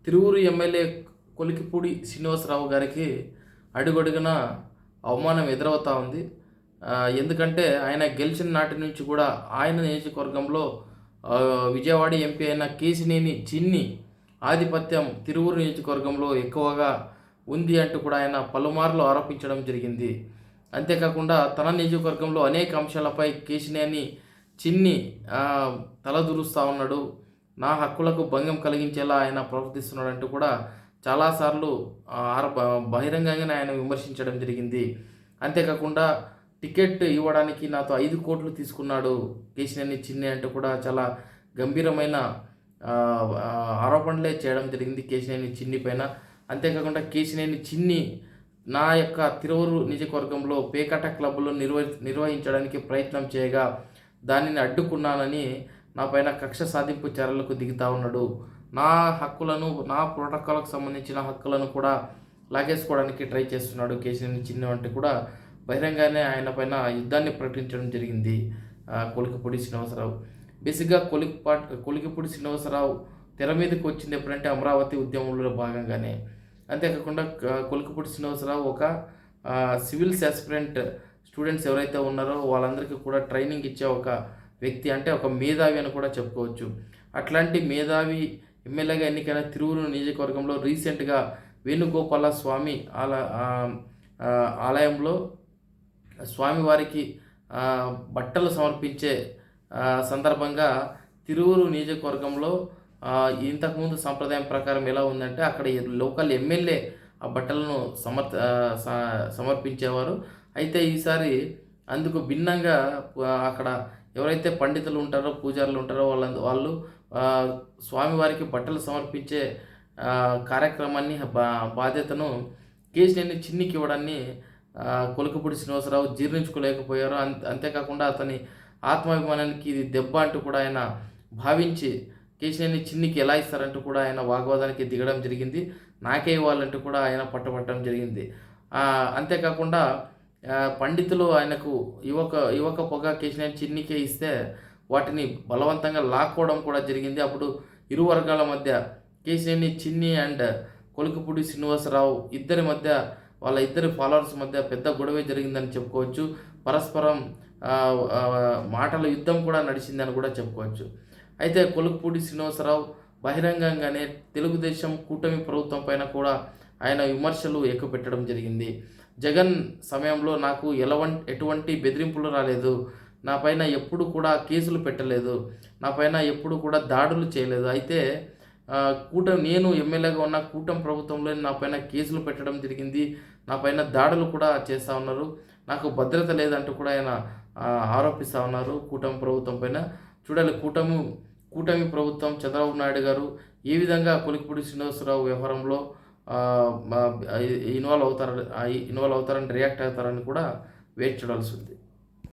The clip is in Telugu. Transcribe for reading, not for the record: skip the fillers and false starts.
తిరువూరు ఎమ్మెల్యే కొలికిపూడి శ్రీనివాసరావు గారికి అడుగడుగున అవమానం ఎదురవుతూ ఉంది. ఎందుకంటే ఆయన గెలిచిన నాటి నుంచి కూడా ఆయన నియోజకవర్గంలో విజయవాడ ఎంపీ అయిన కేశినేని చిన్ని ఆధిపత్యం తిరువూరు నియోజకవర్గంలో ఎక్కువగా ఉంది అంటూ కూడా ఆయన పలుమార్లు ఆరోపించడం జరిగింది. అంతేకాకుండా తన నియోజకవర్గంలో అనేక అంశాలపై కేశినేని చిన్ని తలదూరుస్తూ ఉన్నాడు. నా హక్కులకు భంగం కలిగించేలా ఆయన ప్రవర్తిస్తున్నాడంటూ కూడా చాలాసార్లు బహిరంగంగానే ఆయన విమర్శించడం జరిగింది. అంతేకాకుండా టికెట్ ఇవ్వడానికి నాతో 5 కోట్లు తీసుకున్నాడు కేశినేని చిన్ని అంటూ కూడా చాలా గంభీరమైన ఆరోపణలే చేయడం జరిగింది కేశినేని చిన్ని పైన. అంతేకాకుండా కేశినేని చిన్ని నా యొక్క తిరువూరు నియోజకవర్గంలో పేకాట క్లబ్లో నిర్వహించడానికి ప్రయత్నం చేయగా దానిని అడ్డుకున్నానని నా పైన కక్ష సాధింపు చర్యలకు దిగుతా ఉన్నాడు. నా హక్కులను, నా ప్రోటోకాల్కు సంబంధించిన హక్కులను కూడా లాగేసుకోవడానికి ట్రై చేస్తున్నాడు కేశినేని చిన్ని అంటే కూడా బహిరంగానే ఆయన పైన యుద్ధాన్ని ప్రకటించడం జరిగింది కొలికిపూడి శ్రీనివాసరావు. బేసిక్గా కొలికిపూడి శ్రీనివాసరావు తెర మీదకి వచ్చింది ఎప్పుడంటే అమరావతి ఉద్యమంలో భాగంగానే. అంతేకాకుండా కొలికిపూడి శ్రీనివాసరావు ఒక సివిల్స్ ఆస్పిరెంట్ స్టూడెంట్స్ ఎవరైతే ఉన్నారో వాళ్ళందరికీ కూడా ట్రైనింగ్ ఇచ్చే ఒక వ్యక్తి, అంటే ఒక మేధావి అని కూడా చెప్పుకోవచ్చు. అట్లాంటి మేధావి ఎమ్మెల్యేగా ఎన్నికైన తిరువూరు నియోజకవర్గంలో రీసెంట్గా వేణుగోపాల స్వామి ఆలయంలో స్వామివారికి బట్టలు సమర్పించే సందర్భంగా తిరువూరు నియోజకవర్గంలో ఇంతకుముందు సంప్రదాయం ప్రకారం ఎలా ఉందంటే అక్కడ లోకల్ ఎమ్మెల్యే ఆ బట్టలను సమర్పించేవారు. అయితే ఈసారి అందుకు భిన్నంగా అక్కడ ఎవరైతే పండితులు ఉంటారో, పూజారులు ఉంటారో వాళ్ళు స్వామివారికి బట్టలు సమర్పించే కార్యక్రమాన్ని బాధ్యతను కేశినేని చిన్నికి ఇవ్వడాన్ని కొలికిపూడి శ్రీనివాసరావు జీర్ణించుకోలేకపోయారు. అంతేకాకుండా అతని ఆత్మాభిమానానికి ఇది దెబ్బ అంటూ కూడా ఆయన భావించి కేశినేని చిన్నికి ఎలా ఇస్తారంటూ కూడా ఆయన వాగ్వాదానికి దిగడం జరిగింది. నాకే ఇవ్వాలంటూ కూడా ఆయన పట్టబట్టడం జరిగింది. అంతేకాకుండా పండితులు ఆయనకు ఇవ్వకపోగా కేశినేని చిన్నికే ఇస్తే వాటిని బలవంతంగా లాక్కోవడం కూడా జరిగింది. అప్పుడు ఇరు వర్గాల మధ్య కేశినేని చిన్ని అండ్ కొలికిపూడి శ్రీనివాసరావు ఇద్దరి మధ్య, వాళ్ళ ఇద్దరి ఫాలోవర్స్ మధ్య పెద్ద గొడవే జరిగిందని చెప్పుకోవచ్చు. పరస్పరం మాటల యుద్ధం కూడా నడిచిందని కూడా చెప్పుకోవచ్చు. అయితే కొలికిపూడి శ్రీనివాసరావు బహిరంగంగానే తెలుగుదేశం కూటమి ప్రభుత్వం పైన కూడా ఆయన విమర్శలు ఎక్కుపెట్టడం జరిగింది. జగన్ సమయంలో నాకు ఎటువంటి బెదిరింపులు రాలేదు, నా పైన ఎప్పుడు కూడా కేసులు పెట్టలేదు, నా పైన ఎప్పుడు కూడా దాడులు చేయలేదు. అయితే నేను ఎమ్మెల్యేగా ఉన్న కూటమి ప్రభుత్వంలో నా పైన కేసులు పెట్టడం జరిగింది, నా పైన దాడులు కూడా చేస్తూ ఉన్నారు, నాకు భద్రత లేదంటూ కూడా ఆయన ఆరోపిస్తూ ఉన్నారు కూటమి ప్రభుత్వం పైన. చూడాలి కూటమి ప్రభుత్వం చంద్రబాబు నాయుడు గారు ఏ విధంగా కొలికిపూడి శ్రీనివాసరావు వ్యవహారంలో ఇన్వాల్వ్ అవుతారని రియాక్ట్ అవుతారని కూడా వెయిట్ చూడాల్సి ఉంది.